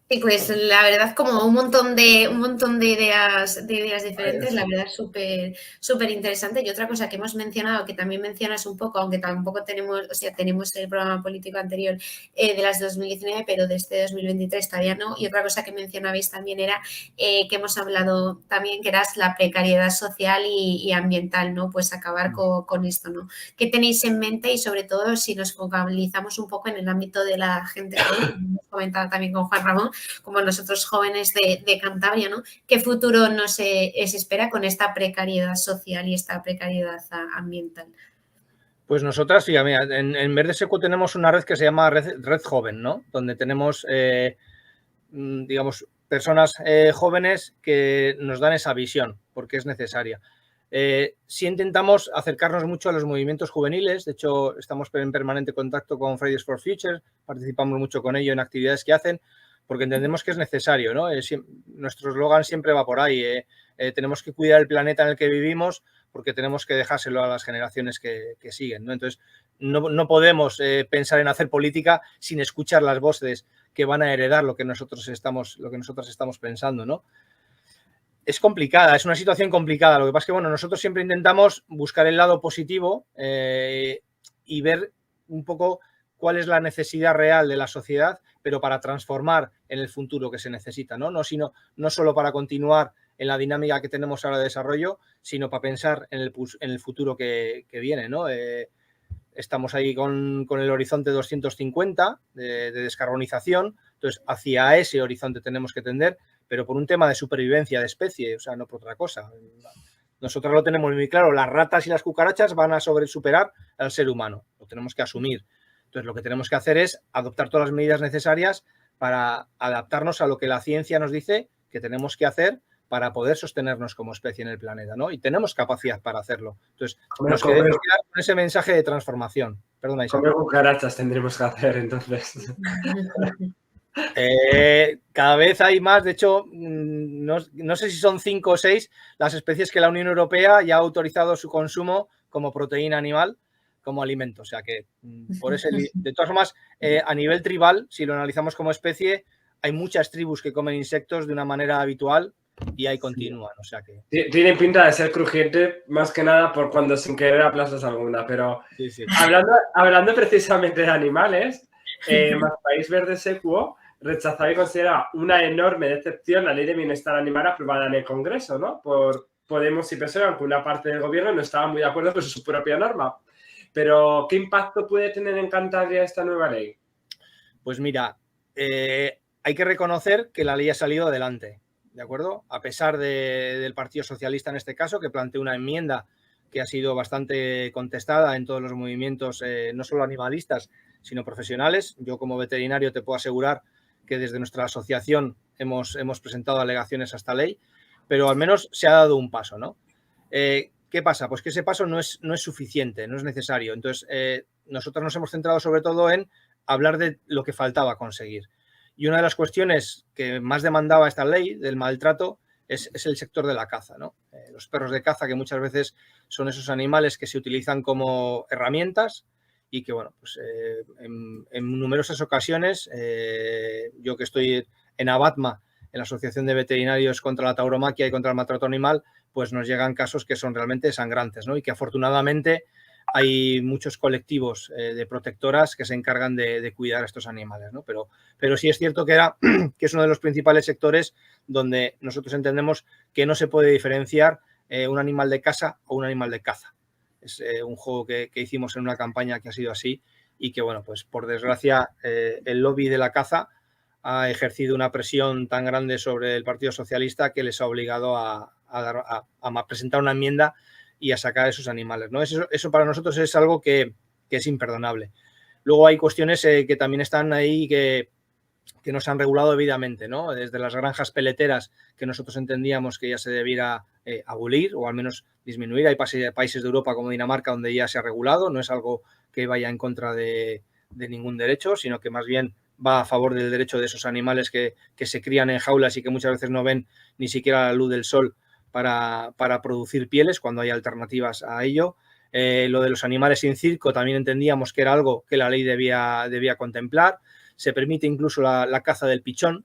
[SPEAKER 1] Y pues la verdad como un montón de ideas diferentes, la verdad súper interesante. Y otra cosa que hemos mencionado, que también mencionas un poco, aunque tampoco tenemos, o sea, tenemos el programa político anterior de las de 2019, pero de este 2023 todavía no. Y otra cosa que mencionabais también era que hemos hablado también, que era la precariedad social y ambiental, ¿no? Pues acabar con esto, ¿no? ¿Qué tenéis en mente? Y sobre todo si nos focalizamos un poco en el ámbito de la gente joven, como hemos comentado también con Juan Ramón, como nosotros jóvenes de Cantabria, ¿no? ¿Qué futuro nos espera con esta precariedad social y esta precariedad ambiental?
[SPEAKER 2] Pues nosotras, fíjate, mira, en Verde Seco tenemos una red que se llama Red Joven, ¿no? Donde tenemos, digamos, personas jóvenes que nos dan esa visión, porque es necesaria. Sí intentamos acercarnos mucho a los movimientos juveniles. De hecho, estamos en permanente contacto con Fridays for Future, participamos mucho con ellos en actividades que hacen, porque entendemos que es necesario, ¿no? Nuestro eslogan siempre va por ahí. Tenemos que cuidar el planeta en el que vivimos porque tenemos que dejárselo a las generaciones que siguen, ¿no? Entonces, no podemos pensar en hacer política sin escuchar las voces que van a heredar lo que nosotros estamos pensando, ¿no? Es complicada, es una situación complicada. Lo que pasa es que, bueno, nosotros siempre intentamos buscar el lado positivo y ver un poco cuál es la necesidad real de la sociedad, pero para transformar en el futuro que se necesita, ¿no? No solo para continuar en la dinámica que tenemos ahora de desarrollo, sino para pensar en el futuro que viene, ¿no? Estamos ahí con el horizonte 250 de descarbonización, entonces hacia ese horizonte tenemos que tender, pero por un tema de supervivencia de especie, o sea, no por otra cosa. Nosotros lo tenemos muy claro, las ratas y las cucarachas van a superar al ser humano, lo tenemos que asumir. Entonces, lo que tenemos que hacer es adoptar todas las medidas necesarias para adaptarnos a lo que la ciencia nos dice que tenemos que hacer para poder sostenernos como especie en el planeta, ¿no? Y tenemos capacidad para hacerlo. Entonces, nos quedamos con ese mensaje de transformación. Perdona, Isabel.
[SPEAKER 3] ¿Cómo cucarachas tendremos que hacer, entonces?
[SPEAKER 2] Cada vez hay más, de hecho, no sé si son 5 o 6 las especies que la Unión Europea ya ha autorizado su consumo como proteína animal, como alimento. O sea que, por ese, de todas formas, a nivel tribal, si lo analizamos como especie, hay muchas tribus que comen insectos de una manera habitual y ahí continúan. O sea que...
[SPEAKER 3] Tiene pinta de ser crujiente, más que nada por cuando sin querer aplastas alguna, pero sí. Hablando precisamente de animales, más País Verde Secuo rechazaba y consideraba una enorme decepción la Ley de Bienestar Animal aprobada en el Congreso, ¿no? Por Podemos y PSOE, aunque una parte del gobierno no estaba muy de acuerdo con su propia norma. Pero, ¿qué impacto puede tener en Cantabria esta nueva ley?
[SPEAKER 2] Pues mira, hay que reconocer que la ley ha salido adelante, ¿de acuerdo? A pesar del Partido Socialista en este caso, que planteó una enmienda que ha sido bastante contestada en todos los movimientos, no solo animalistas, sino profesionales. Yo como veterinario te puedo asegurar que desde nuestra asociación hemos presentado alegaciones a esta ley, pero al menos se ha dado un paso, ¿no? ¿Qué pasa? Pues que ese paso no es suficiente, no es necesario. Entonces, nosotros nos hemos centrado sobre todo en hablar de lo que faltaba conseguir. Y una de las cuestiones que más demandaba esta ley del maltrato es el sector de la caza, ¿no? Los perros de caza, que muchas veces son esos animales que se utilizan como herramientas y que, bueno, pues en numerosas ocasiones, yo que estoy en ABATMA, en la Asociación de Veterinarios contra la Tauromaquia y contra el Maltrato Animal, pues nos llegan casos que son realmente sangrantes, ¿no? Y que afortunadamente hay muchos colectivos de protectoras que se encargan de cuidar a estos animales, ¿no? Pero sí es cierto que es uno de los principales sectores donde nosotros entendemos que no se puede diferenciar un animal de casa o un animal de caza. Es un juego que hicimos en una campaña que ha sido así y que, bueno, pues por desgracia el lobby de la caza ha ejercido una presión tan grande sobre el Partido Socialista que les ha obligado a presentar una enmienda y a sacar esos animales, ¿no? Eso para nosotros es algo que es imperdonable. Luego hay cuestiones que también están ahí que no se han regulado debidamente, ¿no? Desde las granjas peleteras, que nosotros entendíamos que ya se debiera abolir o al menos disminuir. Hay países de Europa como Dinamarca donde ya se ha regulado, no es algo que vaya en contra de ningún derecho, sino que más bien va a favor del derecho de esos animales que se crían en jaulas y que muchas veces no ven ni siquiera la luz del sol para producir pieles cuando hay alternativas a ello. Lo de los animales sin circo también entendíamos que era algo que la ley debía contemplar. Se permite incluso la caza del pichón,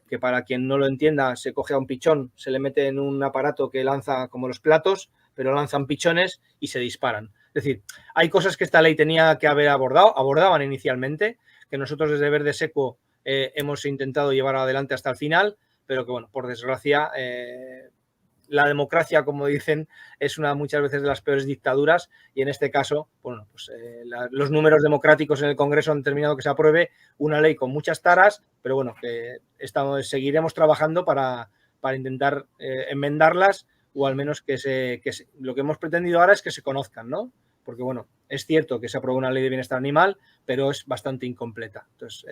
[SPEAKER 2] que para quien no lo entienda, se coge a un pichón, se le mete en un aparato que lanza como los platos, pero lanzan pichones y se disparan. Es decir, hay cosas que esta ley tenía que haber abordaban inicialmente, que nosotros desde Verde Secuo hemos intentado llevar adelante hasta el final, pero que, bueno, por desgracia, la democracia, como dicen, es una muchas veces de las peores dictaduras y en este caso, bueno, pues los números democráticos en el Congreso han determinado que se apruebe una ley con muchas taras, pero bueno, que seguiremos trabajando para intentar enmendarlas o al menos lo que hemos pretendido ahora es que se conozcan, ¿no? Porque, bueno, es cierto que se aprobó una ley de bienestar animal, pero es bastante incompleta. Entonces,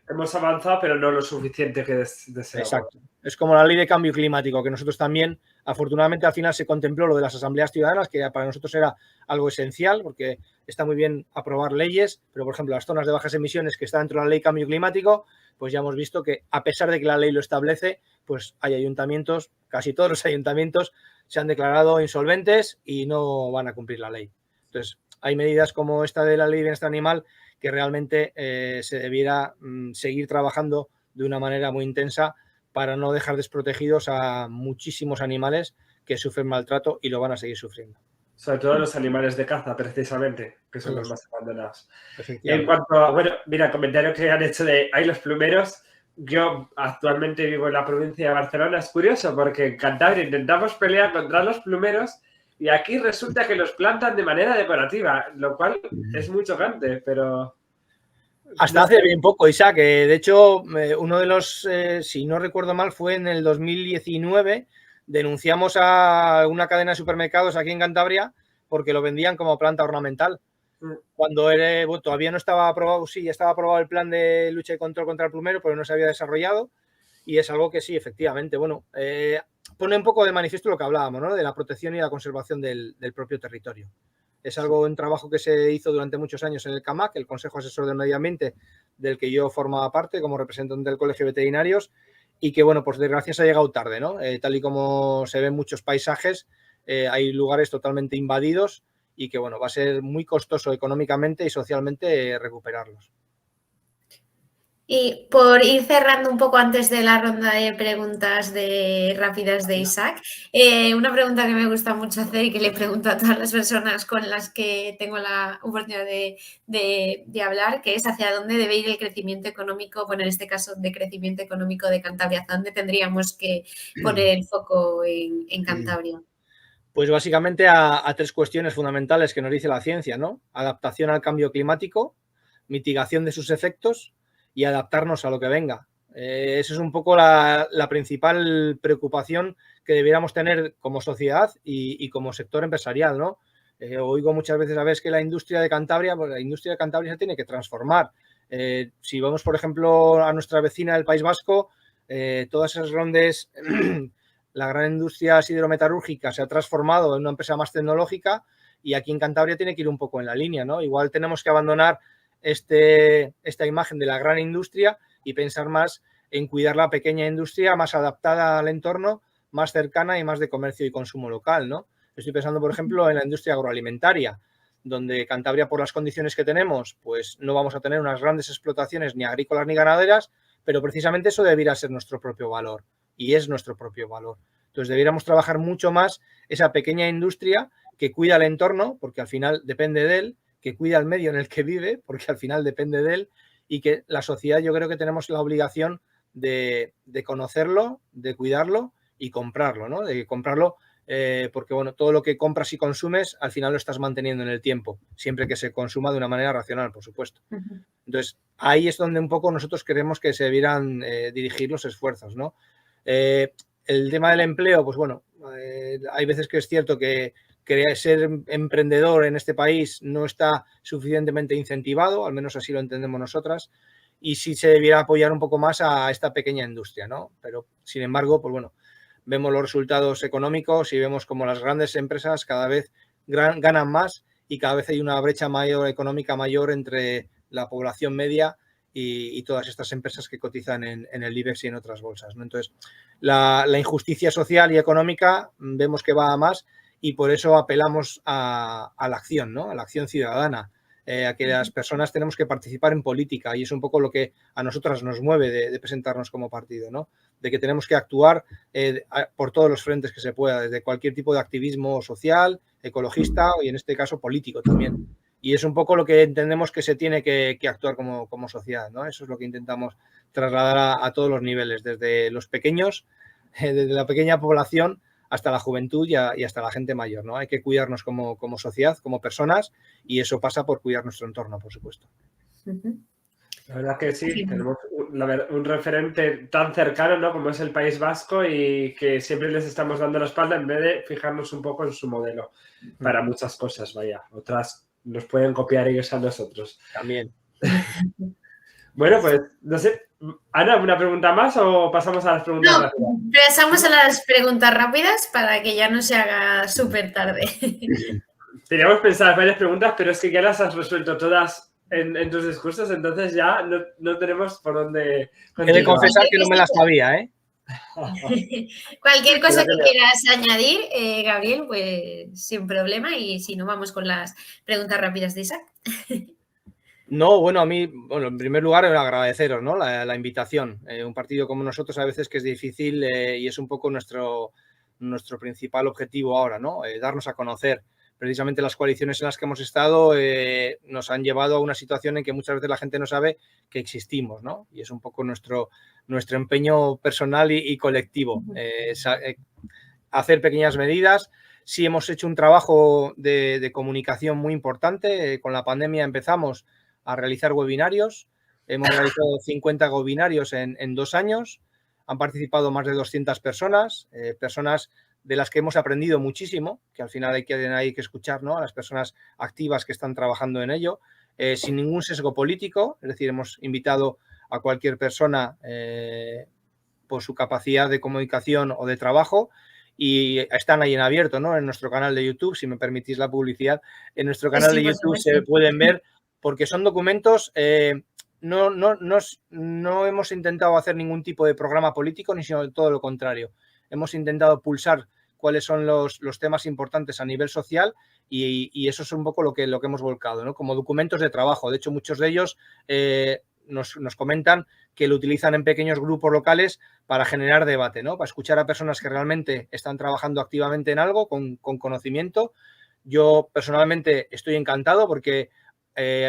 [SPEAKER 3] hemos avanzado, pero no lo suficiente que deseamos.
[SPEAKER 2] Exacto. Es como la ley de cambio climático, que nosotros también, afortunadamente, al final se contempló lo de las asambleas ciudadanas, que para nosotros era algo esencial, porque está muy bien aprobar leyes, pero, por ejemplo, las zonas de bajas emisiones que están dentro de la ley de cambio climático, pues ya hemos visto que, a pesar de que la ley lo establece, pues hay ayuntamientos, casi todos los ayuntamientos, se han declarado insolventes y no van a cumplir la ley. Entonces, hay medidas como esta de la ley de bienestar animal que realmente se debiera seguir trabajando de una manera muy intensa para no dejar desprotegidos a muchísimos animales que sufren maltrato y lo van a seguir sufriendo.
[SPEAKER 3] Sobre todo los animales de caza, precisamente, que son los más abandonados.
[SPEAKER 2] En
[SPEAKER 3] cuanto a, bueno, mira, comentario que han hecho de hay los plumeros. Yo actualmente vivo en la provincia de Barcelona. Es curioso porque en Cantabria intentamos pelear contra los plumeros y aquí resulta que los plantan de manera decorativa, lo cual es muy chocante, pero...
[SPEAKER 2] Hasta hace bien poco, Isaac. De hecho, uno de los, si no recuerdo mal, fue en el 2019. Denunciamos a una cadena de supermercados aquí en Cantabria porque lo vendían como planta ornamental. Cuando todavía no estaba aprobado, sí, ya estaba aprobado el plan de lucha y control contra el plumero, pero no se había desarrollado. Y es algo que sí, efectivamente, bueno, pone un poco de manifiesto lo que hablábamos, ¿no? De la protección y la conservación del propio territorio. Es algo, un trabajo que se hizo durante muchos años en el CAMAC, el Consejo Asesor del Medio Ambiente, del que yo formaba parte como representante del Colegio de Veterinarios, y que, bueno, pues desgracia se ha llegado tarde, ¿no? Tal y como se ven muchos paisajes, hay lugares totalmente invadidos y que, bueno, va a ser muy costoso económicamente y socialmente recuperarlos.
[SPEAKER 1] Y por ir cerrando un poco antes de la ronda de preguntas rápidas de Isaac, una pregunta que me gusta mucho hacer y que le pregunto a todas las personas con las que tengo la oportunidad de hablar, que es hacia dónde debe ir el crecimiento económico, bueno, en este caso de crecimiento económico de Cantabria, hacia dónde tendríamos que poner el foco en Cantabria.
[SPEAKER 2] Pues básicamente a 3 cuestiones fundamentales que nos dice la ciencia, ¿no? Adaptación al cambio climático, mitigación de sus efectos y adaptarnos a lo que venga. Esa es un poco la principal preocupación que debiéramos tener como sociedad y como sector empresarial, ¿no? Oigo muchas veces a veces que la industria de Cantabria, pues la industria de Cantabria se tiene que transformar. Si vamos, por ejemplo, a nuestra vecina del País Vasco, todas esas grandes, la gran industria siderometalúrgica se ha transformado en una empresa más tecnológica y aquí en Cantabria tiene que ir un poco en la línea, ¿no? Igual tenemos que abandonar esta imagen de la gran industria y pensar más en cuidar la pequeña industria más adaptada al entorno, más cercana y más de comercio y consumo local, ¿no? Estoy pensando, por ejemplo, en la industria agroalimentaria, donde Cantabria, por las condiciones que tenemos, pues no vamos a tener unas grandes explotaciones ni agrícolas ni ganaderas, pero precisamente eso debería ser nuestro propio valor y es nuestro propio valor. Entonces deberíamos trabajar mucho más esa pequeña industria que cuida el entorno, porque al final depende de él, que cuida el medio en el que vive, porque al final depende de él, y que la sociedad yo creo que tenemos la obligación de conocerlo, de cuidarlo y comprarlo, ¿no? De comprarlo porque, bueno, todo lo que compras y consumes al final lo estás manteniendo en el tiempo, siempre que se consuma de una manera racional, por supuesto. Entonces, ahí es donde un poco nosotros creemos que se debieran dirigir los esfuerzos, ¿no? El tema del empleo, pues bueno, hay veces que es cierto que ser emprendedor en este país no está suficientemente incentivado, al menos así lo entendemos nosotras, y sí se debiera apoyar un poco más a esta pequeña industria, ¿no? Pero, sin embargo, pues bueno, vemos los resultados económicos y vemos como las grandes empresas cada vez ganan más y cada vez hay una brecha económica mayor entre la población media y todas estas empresas que cotizan en el IBEX y en otras bolsas, ¿no? Entonces, la injusticia social y económica vemos que va a más y por eso apelamos a la acción, ¿no? A la acción ciudadana, a que las personas tenemos que participar en política y es un poco lo que a nosotras nos mueve de presentarnos como partido, ¿no? De que tenemos que actuar por todos los frentes que se pueda, desde cualquier tipo de activismo social, ecologista y en este caso político también. Y es un poco lo que entendemos que se tiene que actuar como sociedad, ¿no? Eso es lo que intentamos trasladar a todos los niveles, desde los pequeños, desde la pequeña población hasta la juventud y hasta la gente mayor, ¿no? Hay que cuidarnos como sociedad, como personas, y eso pasa por cuidar nuestro entorno, por supuesto.
[SPEAKER 3] La verdad que sí, tenemos un referente tan cercano, ¿no? Como es el País Vasco y que siempre les estamos dando la espalda en vez de fijarnos un poco en su modelo para muchas cosas, vaya. Otras nos pueden copiar ellos a nosotros.
[SPEAKER 2] También.
[SPEAKER 3] Bueno, pues, no sé. Ana, ¿una pregunta más o pasamos a las preguntas rápidas?
[SPEAKER 1] Pasamos a las preguntas rápidas para que ya no se haga súper tarde.
[SPEAKER 3] Teníamos pensadas varias preguntas, pero es que ya las has resuelto todas en tus discursos, entonces ya no tenemos por dónde
[SPEAKER 2] continuar. He de confesar que no me las sabía, ¿eh?
[SPEAKER 1] Cualquier cosa que quieras añadir, Gabriel, pues sin problema, y si no, vamos con las preguntas rápidas de Isaac.
[SPEAKER 2] No, bueno, a mí, bueno, en primer lugar, agradeceros, ¿no? la invitación. Un partido como nosotros a veces que es difícil y es un poco nuestro principal objetivo ahora, ¿no? Darnos a conocer. Precisamente las coaliciones en las que hemos estado nos han llevado a una situación en que muchas veces la gente no sabe que existimos, ¿no? Y es un poco nuestro empeño personal y colectivo. Hacer pequeñas medidas. Sí hemos hecho un trabajo de comunicación muy importante. Con la pandemia empezamos a realizar webinarios. Hemos realizado 50 webinarios en 2 años. Han participado más de 200 personas, personas de las que hemos aprendido muchísimo, que al final hay que escuchar, ¿no? A las personas activas que están trabajando en ello, sin ningún sesgo político. Es decir, hemos invitado a cualquier persona por su capacidad de comunicación o de trabajo. Y están ahí en abierto, ¿no? En nuestro canal de YouTube, si me permitís la publicidad, en nuestro canal de YouTube se pueden ver, porque son documentos, no hemos intentado hacer ningún tipo de programa político, ni sino todo lo contrario. Hemos intentado pulsar cuáles son los temas importantes a nivel social y eso es un poco lo que hemos volcado, ¿no? Como documentos de trabajo. De hecho, muchos de ellos nos comentan que lo utilizan en pequeños grupos locales para generar debate, ¿no? Para escuchar a personas que realmente están trabajando activamente en algo, con conocimiento. Yo personalmente estoy encantado porque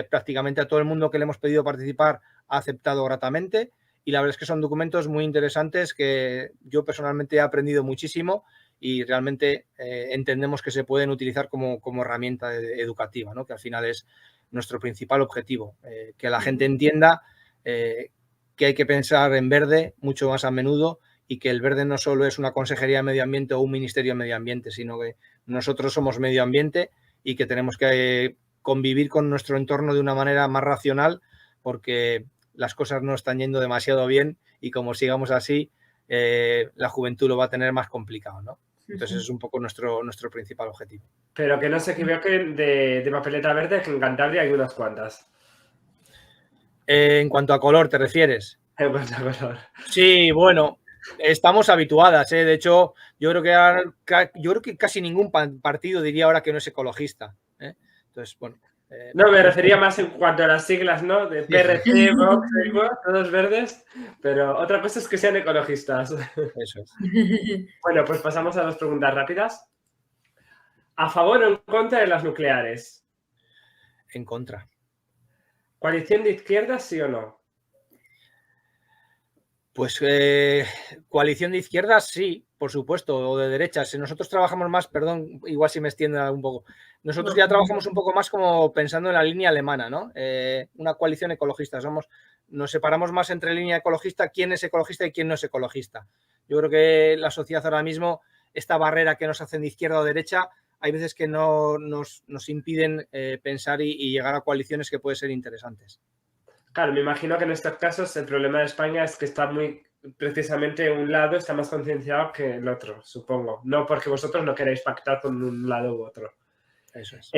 [SPEAKER 2] prácticamente a todo el mundo que le hemos pedido participar ha aceptado gratamente, y la verdad es que son documentos muy interesantes que yo personalmente he aprendido muchísimo y realmente entendemos que se pueden utilizar como herramienta educativa, ¿no? Que al final es nuestro principal objetivo, que la gente entienda que hay que pensar en verde mucho más a menudo, y que el verde no solo es una consejería de medio ambiente o un ministerio de medio ambiente, sino que nosotros somos medio ambiente y que tenemos que convivir con nuestro entorno de una manera más racional, porque las cosas no están yendo demasiado bien y como sigamos así, la juventud lo va a tener más complicado, ¿no? Entonces es un poco nuestro principal objetivo.
[SPEAKER 3] Pero que no se equivoquen de papeleta verde, que en Cantabria hay unas cuantas.
[SPEAKER 2] En cuanto a color, ¿te refieres?
[SPEAKER 3] En cuanto a color.
[SPEAKER 2] Sí, bueno, estamos habituadas, ¿eh? De hecho, yo creo que casi ningún partido diría ahora que no es ecologista, ¿eh? Entonces, bueno.
[SPEAKER 3] No, me refería más en cuanto a las siglas, ¿no? De PRC, Vox, todos verdes, pero otra cosa es que sean ecologistas.
[SPEAKER 2] Eso es.
[SPEAKER 3] Bueno, pues pasamos a las preguntas rápidas. ¿A favor o en contra de las nucleares?
[SPEAKER 2] En contra.
[SPEAKER 3] ¿Coalición de izquierdas, sí o no?
[SPEAKER 2] Pues coalición de izquierdas, sí, por supuesto, o de derechas. Nosotros trabajamos más, perdón, igual si me extiendo un poco. Nosotros ya trabajamos un poco más como pensando en la línea alemana, ¿no? Una coalición ecologista. Nos separamos más entre línea ecologista, quién es ecologista y quién no es ecologista. Yo creo que la sociedad ahora mismo, esta barrera que nos hacen de izquierda o derecha, hay veces que no nos impiden pensar y llegar a coaliciones que pueden ser interesantes.
[SPEAKER 3] Claro, me imagino que en estos casos el problema de España es que está precisamente un lado está más concienciado que el otro, supongo. No porque vosotros no queráis pactar con un lado u otro.
[SPEAKER 2] Eso es.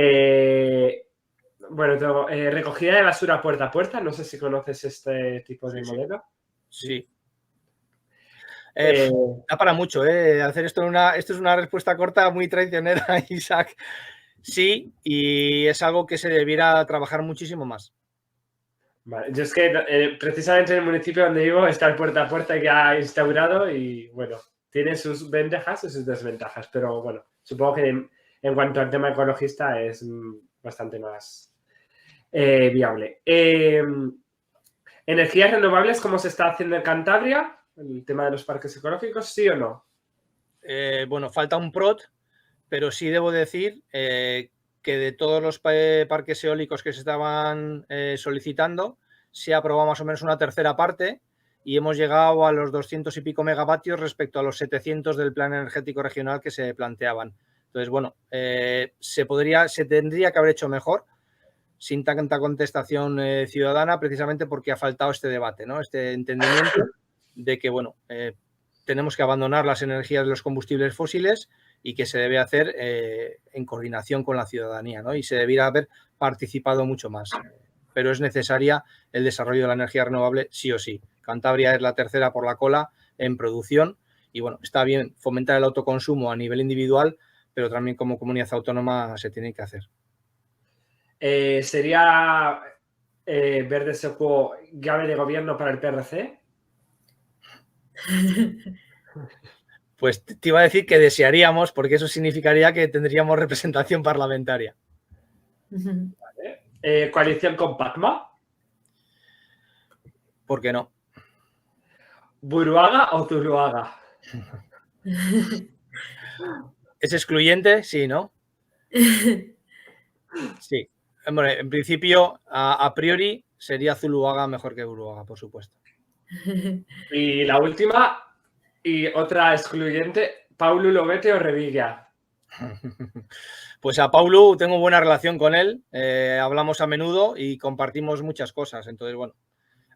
[SPEAKER 3] Bueno, recogida de basura puerta a puerta. No sé si conoces este tipo de modelo.
[SPEAKER 2] Sí. Da para mucho, hacer esto. Esto es una respuesta corta muy traicionera, Isaac. Sí, y es algo que se debiera trabajar muchísimo más.
[SPEAKER 3] Vale, yo es que precisamente en el municipio donde vivo está el puerta a puerta ya instaurado y bueno, tiene sus ventajas y sus desventajas, pero bueno, supongo que en cuanto al tema ecologista es bastante más viable. ¿Energías renovables cómo se está haciendo en Cantabria? ¿El tema de los parques ecológicos, sí o no?
[SPEAKER 2] Bueno, falta un PROT, pero sí debo decir que de todos los parques eólicos que se estaban solicitando, se ha aprobado más o menos una tercera parte y hemos llegado a los 200 y pico megavatios respecto a los 700 del plan energético regional que se planteaban. Entonces, bueno, se tendría que haber hecho mejor, sin tanta contestación ciudadana, precisamente porque ha faltado este debate, ¿no? Este entendimiento de que, bueno, tenemos que abandonar las energías de los combustibles fósiles y que se debe hacer en coordinación con la ciudadanía, ¿no? Y se debiera haber participado mucho más. Pero es necesaria el desarrollo de la energía renovable sí o sí. Cantabria es la tercera por la cola en producción y, bueno, está bien fomentar el autoconsumo a nivel individual, pero también como comunidad autónoma se tiene que hacer.
[SPEAKER 3] ¿Sería Verde Secuo llave de gobierno para el PRC?
[SPEAKER 2] Pues te iba a decir que desearíamos, porque eso significaría que tendríamos representación parlamentaria.
[SPEAKER 3] Vale. ¿Coalición con Pacma?
[SPEAKER 2] ¿Por qué no?
[SPEAKER 3] ¿Buruaga o Zuloaga?
[SPEAKER 2] ¿Es excluyente? Sí, ¿no? Sí. Bueno, en principio, a priori, sería Zuloaga mejor que Buruaga, por supuesto.
[SPEAKER 3] Y la última, y otra excluyente, ¿Paulo Lobete o Revilla?
[SPEAKER 2] Pues a Paulo tengo buena relación con él, hablamos a menudo y compartimos muchas cosas. Entonces, bueno,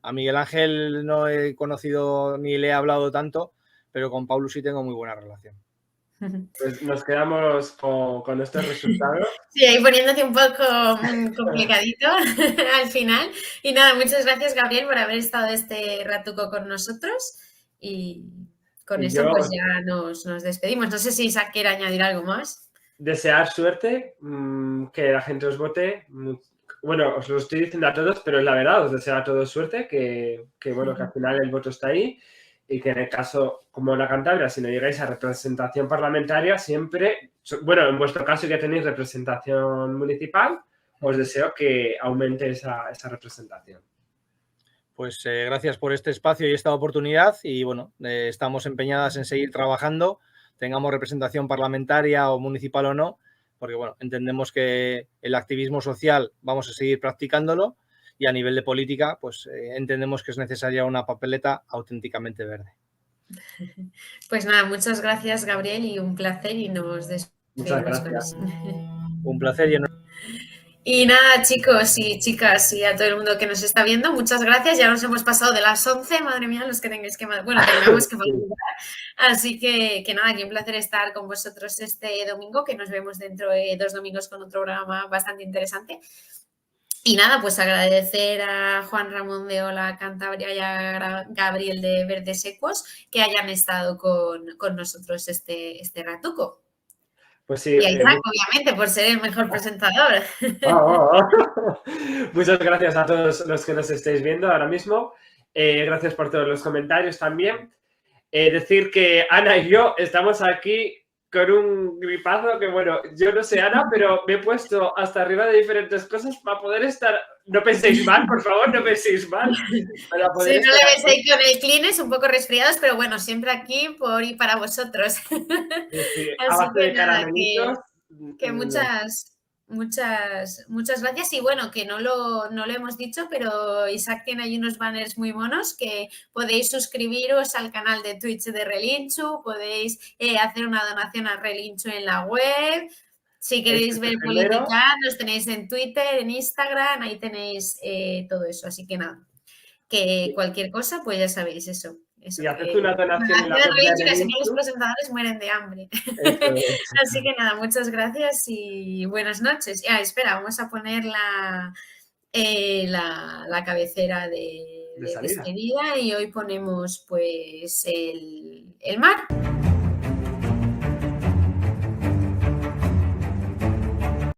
[SPEAKER 2] a Miguel Ángel no he conocido ni le he hablado tanto, pero con Paulo sí tengo muy buena relación.
[SPEAKER 3] Pues nos quedamos con estos resultados.
[SPEAKER 1] Sí, ahí poniéndote un poco complicadito al final. Y nada, muchas gracias, Gabriel, por haber estado este ratuco con nosotros. Y con eso pues ya nos despedimos. No sé si Isaac quiere añadir algo más.
[SPEAKER 3] Desear suerte, que la gente os vote. bueno, os lo estoy diciendo a todos, pero es la verdad, os deseo a todos suerte, que bueno, que al final el voto está ahí y que en el caso, como la Cantabria, si no llegáis a representación parlamentaria, siempre, bueno, en vuestro caso que tenéis representación municipal, os deseo que aumente esa representación.
[SPEAKER 2] Pues gracias por este espacio y esta oportunidad y bueno, estamos empeñadas en seguir trabajando, tengamos representación parlamentaria o municipal o no, porque bueno, entendemos que el activismo social vamos a seguir practicándolo y a nivel de política, pues entendemos que es necesaria una papeleta auténticamente verde.
[SPEAKER 1] Pues nada, muchas gracias, Gabriel, y un placer y nos
[SPEAKER 3] Muchas
[SPEAKER 1] despedimos con
[SPEAKER 3] gracias.
[SPEAKER 1] eso.
[SPEAKER 2] Un placer y
[SPEAKER 1] Y nada, chicos y chicas, y a todo el mundo que nos está viendo, muchas gracias. Ya nos hemos pasado de las 11, madre mía, los que tengáis que... Bueno, tengamos que madrugar. Así que nada, que un placer estar con vosotros este domingo, que nos vemos dentro de 2 domingos con otro programa bastante interesante. Y nada, pues agradecer a Juan Ramón de Hola Cantabria y a Gabriel de Verdes Secos que hayan estado con nosotros este ratuco.
[SPEAKER 3] Pues sí,
[SPEAKER 1] y a Isaac, obviamente, por ser el mejor presentador.
[SPEAKER 3] Muchas gracias a todos los que nos estáis viendo ahora mismo. Gracias por todos los comentarios también. Decir que Ana y yo estamos aquí con un gripazo que, bueno, yo no sé, Ana, pero me he puesto hasta arriba de diferentes cosas para poder estar... No penséis mal, por favor, no penséis mal. Para poder
[SPEAKER 1] sí, no le ves ahí con el Kleenex, un poco resfriados, pero bueno, siempre aquí por y para vosotros.
[SPEAKER 3] Sí,
[SPEAKER 1] así que nada, que muchas gracias. Y bueno, que no lo hemos dicho, pero Isaac tiene ahí unos banners muy monos que podéis suscribiros al canal de Twitch de Relinchu, podéis hacer una donación a Relinchu en la web. Si queréis ver política, nos tenéis en Twitter, en Instagram, ahí tenéis todo eso. Así que nada, que cualquier cosa, pues ya sabéis eso.
[SPEAKER 3] Y haced una donación en la web de
[SPEAKER 1] Relinchu, así que los presentadores mueren de hambre. Así que nada, muchas gracias y buenas noches. Espera, vamos a poner la cabecera de despedida y hoy ponemos pues el mar.